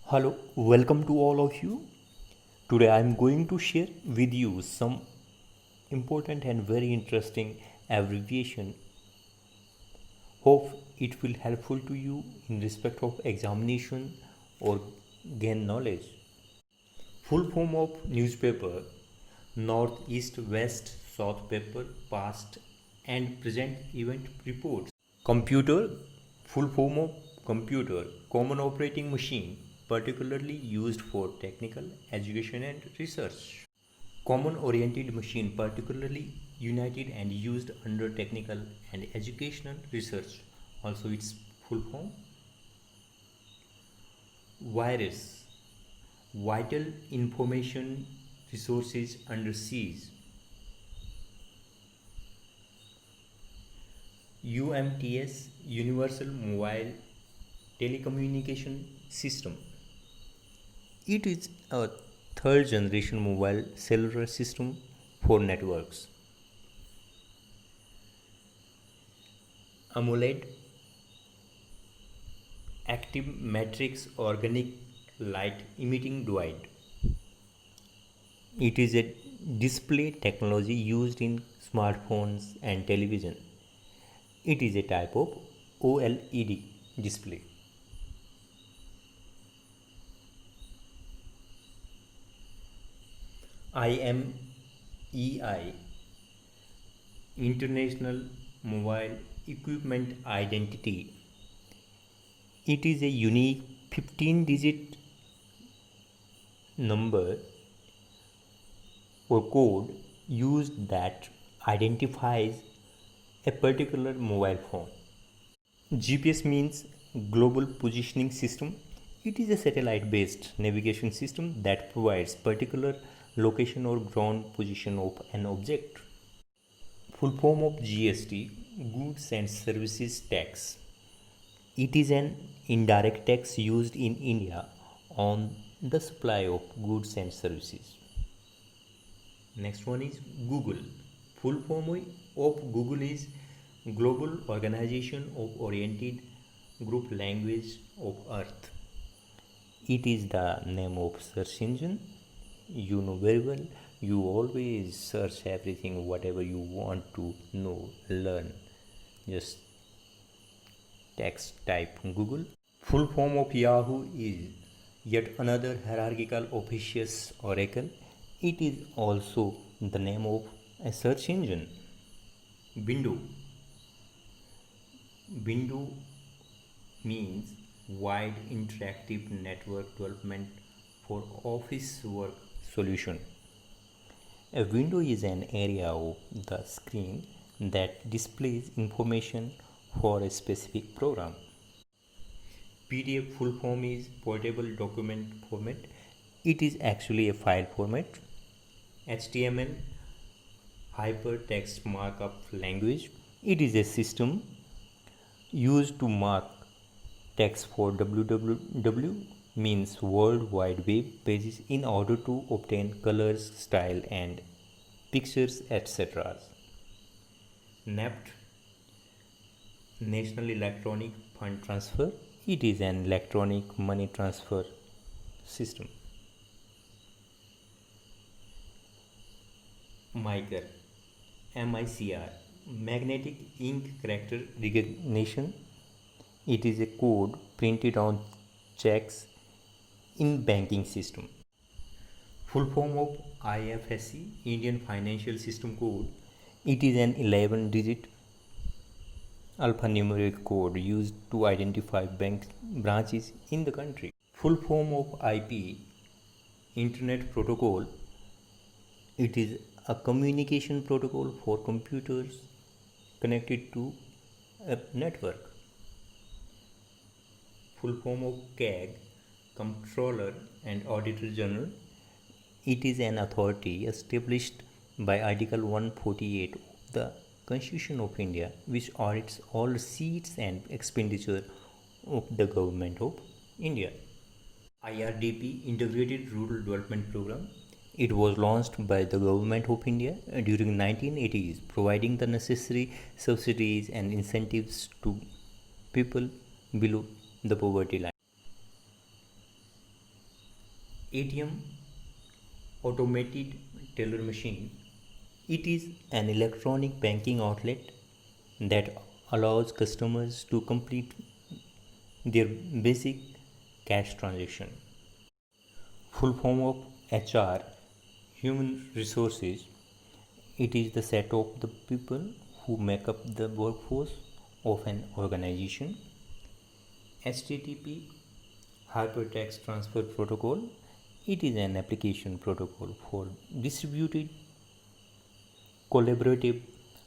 Hello, welcome to all of you. Today I am going to share with you some important and very interesting abbreviation. Hope it will helpful to you in respect of examination or gain knowledge. Full form of newspaper: North, East, West, South paper, past and present event reports. Computer: full form of computer, common operating machine, particularly used for technical, education and research. Common oriented machine, particularly united and used under technical and educational research. Also its full form. Virus: vital information resources under siege. UMTS, Universal Mobile Telecommunication System. It is a third generation mobile cellular system for networks. AMOLED, active matrix organic light emitting diode. It is a display technology used in smartphones and television. It is a type of OLED display. IMEI, International Mobile Equipment Identity. It is a unique 15-digit number or code used that identifies a particular mobile phone. GPS means Global Positioning System. It is a satellite-based navigation system that provides particular location or ground position of an object. Full form of GST, Goods and Services Tax. It is an indirect tax used in India on the supply of goods and services. Next one is Google. Full form of Google is Global Organization of Oriented Group Language of Earth. It is the name of search engine. You know very well, you always search everything, whatever you want to know, learn. Just text type Google. Full form of Yahoo is yet another hierarchical officious oracle. It is also the name of a search engine. Window. Window means wide interactive network development for office work solution. A window is an area of the screen that displays information for a specific program. PDF full form is portable document format. It is actually a file format. HTML, hypertext markup language. It is a system used to mark text for www means World Wide Web pages in order to obtain colors, style and pictures, etc. NEFT, National Electronic Fund Transfer. It is an electronic money transfer system. MICR, MICR, Magnetic Ink Character Recognition. It is a code printed on checks in banking system. Full form of IFSC, Indian Financial System Code. It is an 11-digit alphanumeric code used to identify bank branches in the country. Full form of IP, Internet Protocol. It is a communication protocol for computers connected to a network. Full form of CAG, Comptroller and Auditor General. It is an authority established by Article 148 of the Constitution of India, which audits all receipts and expenditure of the Government of India. IRDP, Integrated Rural Development Program. It was launched by the Government of India during 1980s, providing the necessary subsidies and incentives to people below the poverty line. ATM, automated teller machine. It is an electronic banking outlet that allows customers to complete their basic cash transaction. Full form of HR, human resources. It is the set of the people who make up the workforce of an organization. HTTP, Hypertext Transfer Protocol. It is an application protocol for distributed collaborative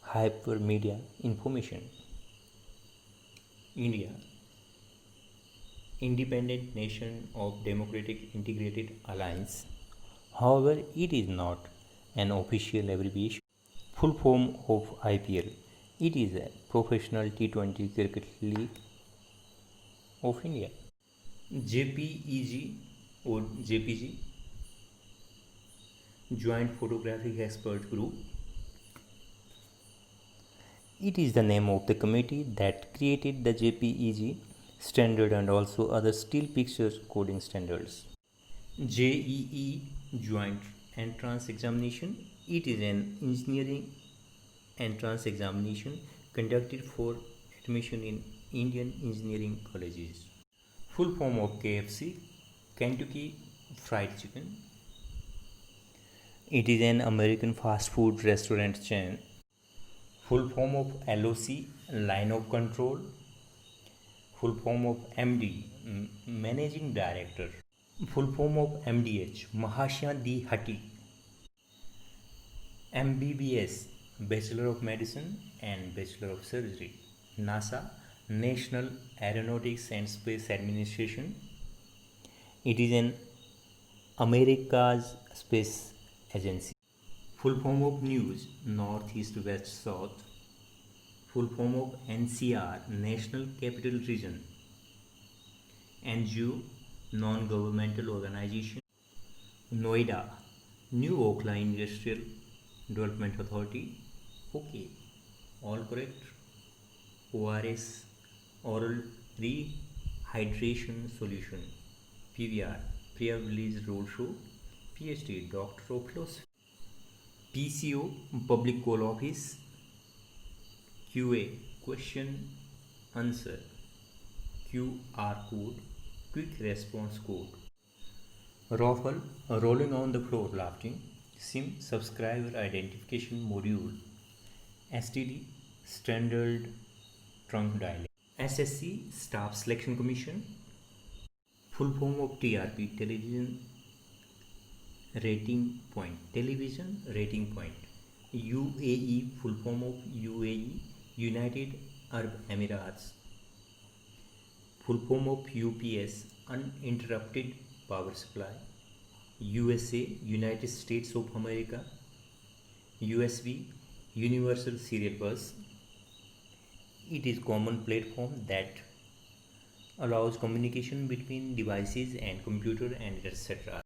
hypermedia information. India, independent nation of Democratic Integrated Alliance. However, it is not an official abbreviation. Full form of IPL. It is a professional T20 cricket league of India. JPEG or JPG, Joint Photographic Expert Group. It is the name of the committee that created the JPEG standard and also other still pictures coding standards. JEE, Joint Entrance Examination. It is an engineering entrance examination conducted for admission in Indian engineering colleges. Full form of KFC, Kentucky Fried Chicken. It is an American fast food restaurant chain. Full form of LOC, Line of Control. Full form of MD, Managing Director. Full form of MDH, Mahasya D. Hatti. MBBS, Bachelor of Medicine and Bachelor of Surgery. NASA, National Aeronautics and Space Administration. It is an America's space agency. Full form of news, North, East, West, South. Full form of NCR, National Capital Region. NGO, non-governmental organization. Noida, New Okhla Industrial Development Authority. Okay, all correct. ORS, Oral Rehydration Solution. PVR, Pre-Release Roadshow. PhD, Doctor of Philosophy. PCO, Public Call Office. QA, Question Answer. QR Code, Quick Response Code. ROFL, Rolling on the Floor Laughing. SIM, Subscriber Identification Module. STD, Standard Trunk Dialing. SSC, Staff Selection Commission. Full form of TRP, Television Rating Point. Television Rating Point. UAE, full form of UAE, United Arab Emirates. Full form of UPS, Uninterrupted Power Supply. USA, United States of America. USB, Universal Serial Bus. It is common platform that allows communication between devices and computer and etc.